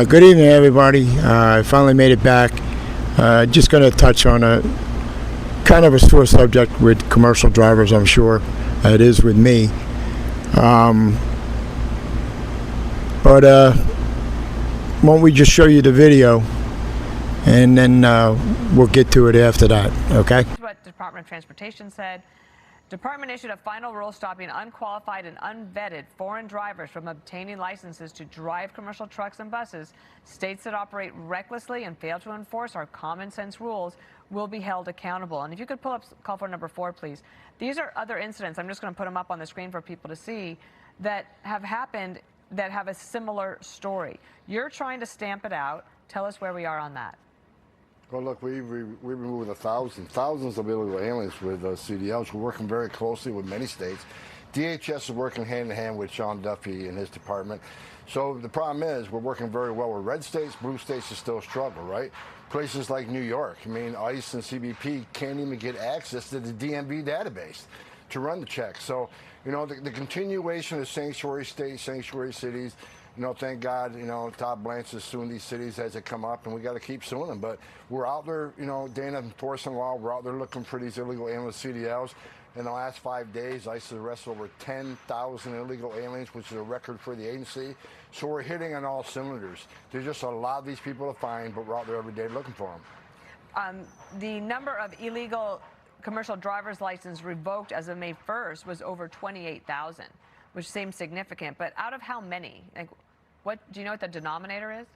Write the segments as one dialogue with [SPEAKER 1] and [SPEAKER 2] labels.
[SPEAKER 1] Good evening, everybody. I finally made it back. Just going to touch on a kind of a sore subject with commercial drivers, I'm sure. It is with me. But won't we just show you the video, and then we'll get to it after that, okay?
[SPEAKER 2] What the Department of Transportation said. Department issued a final rule stopping unqualified and unvetted foreign drivers from obtaining licenses to drive commercial trucks and buses. States that operate recklessly and fail to enforce our common sense rules will be held accountable. And if you could pull up call for number 4, please. These are other incidents. I'm just going to put them up on the screen for people to see that have happened that have a similar story. You're trying to stamp it out. Tell us where we are on that.
[SPEAKER 3] Well, look, we removed thousands of illegal aliens with CDLs. We're working very closely with many states. DHS is working hand in hand with Sean Duffy and his department. So the problem is we're working very well with red states. Blue states is still a struggle, right? Places like New York, I mean, ICE and CBP can't even get access to the DMV database to run the checks. So, you know, the continuation of sanctuary states, sanctuary cities, you know, thank God, you know, Todd Blanche is suing these cities as they come up, and we got to keep suing them. But we're out there, you know, Dana enforcing law. We're out there looking for these illegal alien CDLs. In the last 5 days, ICE has arrested over 10,000 illegal aliens, which is a record for the agency. So we're hitting on all cylinders. There's just a lot of these people to find, but we're out there every day looking for them.
[SPEAKER 2] The number of illegal commercial driver's license revoked as of May 1st was over 28,000, which seems significant. But out of how many? Like, what do you know what the denominator is?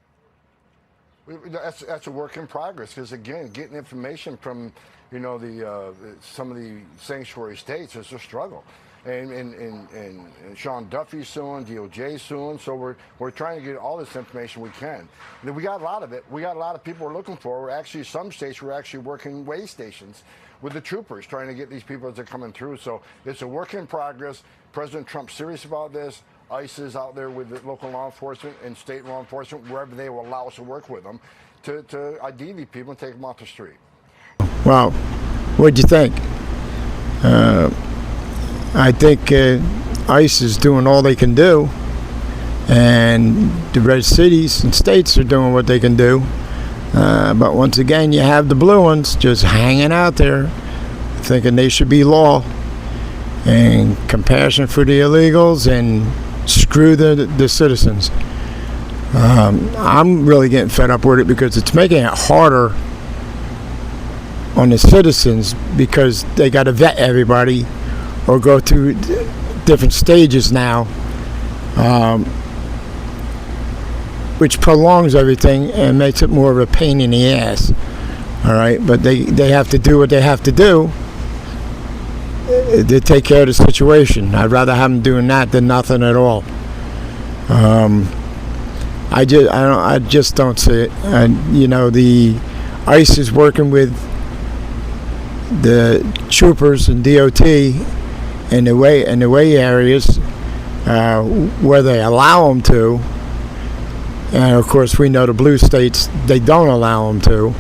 [SPEAKER 3] That's a work in progress, because again, getting information from, you know, some of the sanctuary states is a struggle, and Sean Duffy's suing, DOJ's suing, so we're trying to get all this information we can. And we got a lot of it. We got a lot of people we're looking for. We're actually, some states we're actually working way stations with the troopers trying to get these people as they're coming through. So it's a work in progress. President Trump's serious about this. ICE is out there with the local law enforcement and state law enforcement, wherever they will allow us to work with them, to ID these people and take them off the street.
[SPEAKER 1] Well, what'd you think? I think ICE is doing all they can do, and the red cities and states are doing what they can do. But once again, you have the blue ones just hanging out there, thinking they should be law, and compassion for the illegals, and screw the citizens. I'm really getting fed up with it, because it's making it harder on the citizens, because they got to vet everybody or go through different stages now, which prolongs everything and makes it more of a pain in the ass. All right, but they have to do what they have to do to take care of the situation. I'd rather have them doing that than nothing at all. I just don't see it. And you know, the ICE is working with the troopers and DOT in the way areas where they allow them to, and of course we know the blue states, they don't allow them to.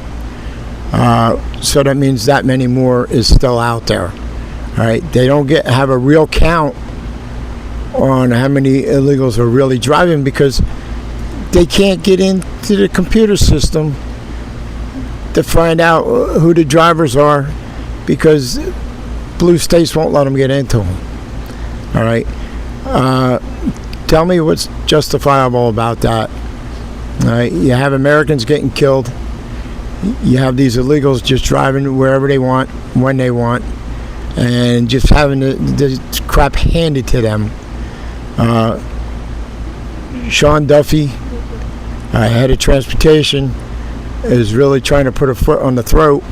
[SPEAKER 1] So that means that many more is still out there. All right, they don't have a real count on how many illegals are really driving, because they can't get into the computer system to find out who the drivers are, because blue states won't let them get into them. All right, tell me what's justifiable about that. All right, you have Americans getting killed. You have these illegals just driving wherever they want, when they want, and just having the crap handed to them. Sean Duffy, head of transportation, is really trying to put a foot on the throat,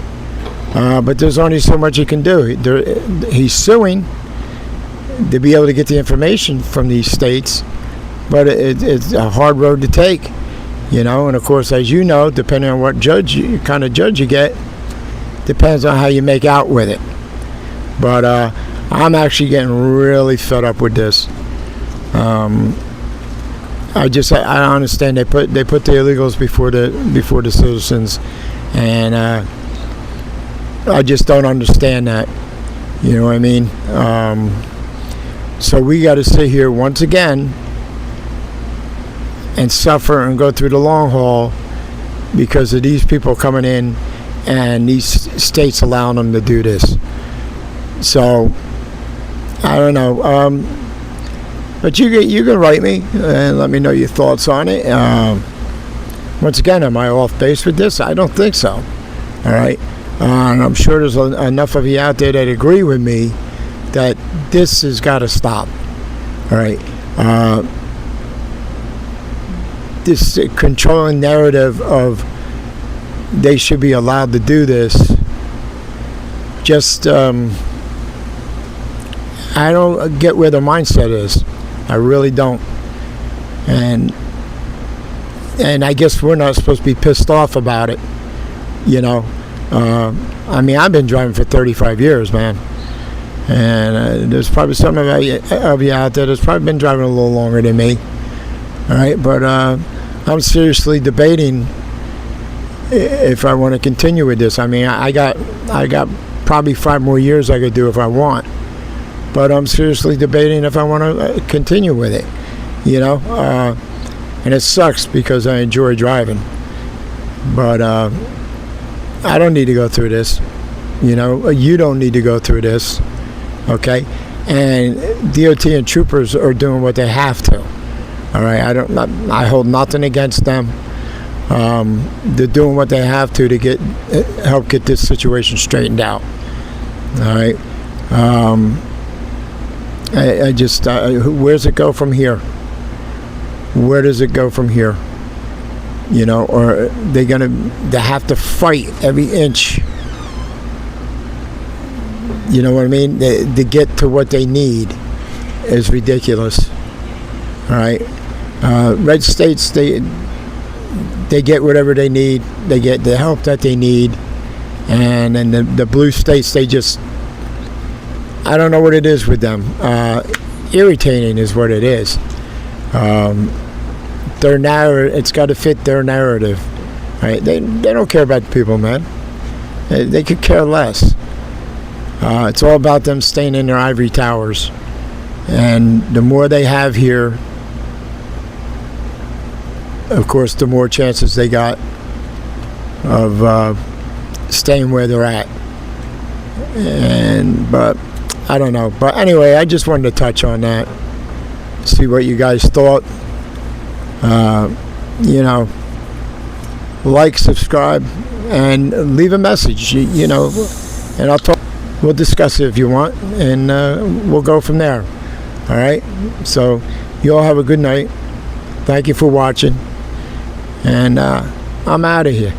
[SPEAKER 1] but there's only so much he can do. He's suing to be able to get the information from these states, but it's a hard road to take, you know. And of course, as you know, depending on what kind of judge you get, depends on how you make out with it. But I'm actually getting really fed up with this. I don't understand. They put the illegals before the citizens, and I just don't understand that. You know what I mean? So we got to sit here once again and suffer and go through the long haul because of these people coming in and these states allowing them to do this. So I don't know, but you can write me and let me know your thoughts on it. Once again, am I off base with this? I don't think so. All right, and I'm sure there's enough of you out there that agree with me that this has got to stop. All right, this controlling narrative of they should be allowed to do this. Just I don't get where the mindset is. I really don't. And I guess we're not supposed to be pissed off about it. You know, I mean, I've been driving for 35 years, man. And there's probably some of you out there that's probably been driving a little longer than me. All right, but I'm seriously debating if I want to continue with this. I mean, I got probably 5 more years I could do if I want, but I'm seriously debating if I want to continue with it. You know, and it sucks because I enjoy driving, but I don't need to go through this. You know, you don't need to go through this. Okay, and DOT and troopers are doing what they have to. All right, I hold nothing against them. They're doing what they have to help get this situation straightened out. All right, I just where's it go from here? Where does it go from here? You know, or they have to fight every inch. You know what I mean? To get to what they need is ridiculous. All right, red states, they get whatever they need. They get the help that they need, and then the blue states, they just, I don't know what it is with them. Irritating is what it is. Their narrative, it's got to fit their narrative. Right? They don't care about the people, man. They could care less. It's all about them staying in their ivory towers, and the more they have here, of course, the more chances they got of staying where they're at. But I don't know. But anyway, I just wanted to touch on that, see what you guys thought. You know, like, subscribe, and leave a message. You know, and we'll discuss it if you want, and we'll go from there. All right. So you all have a good night. Thank you for watching. And I'm out of here.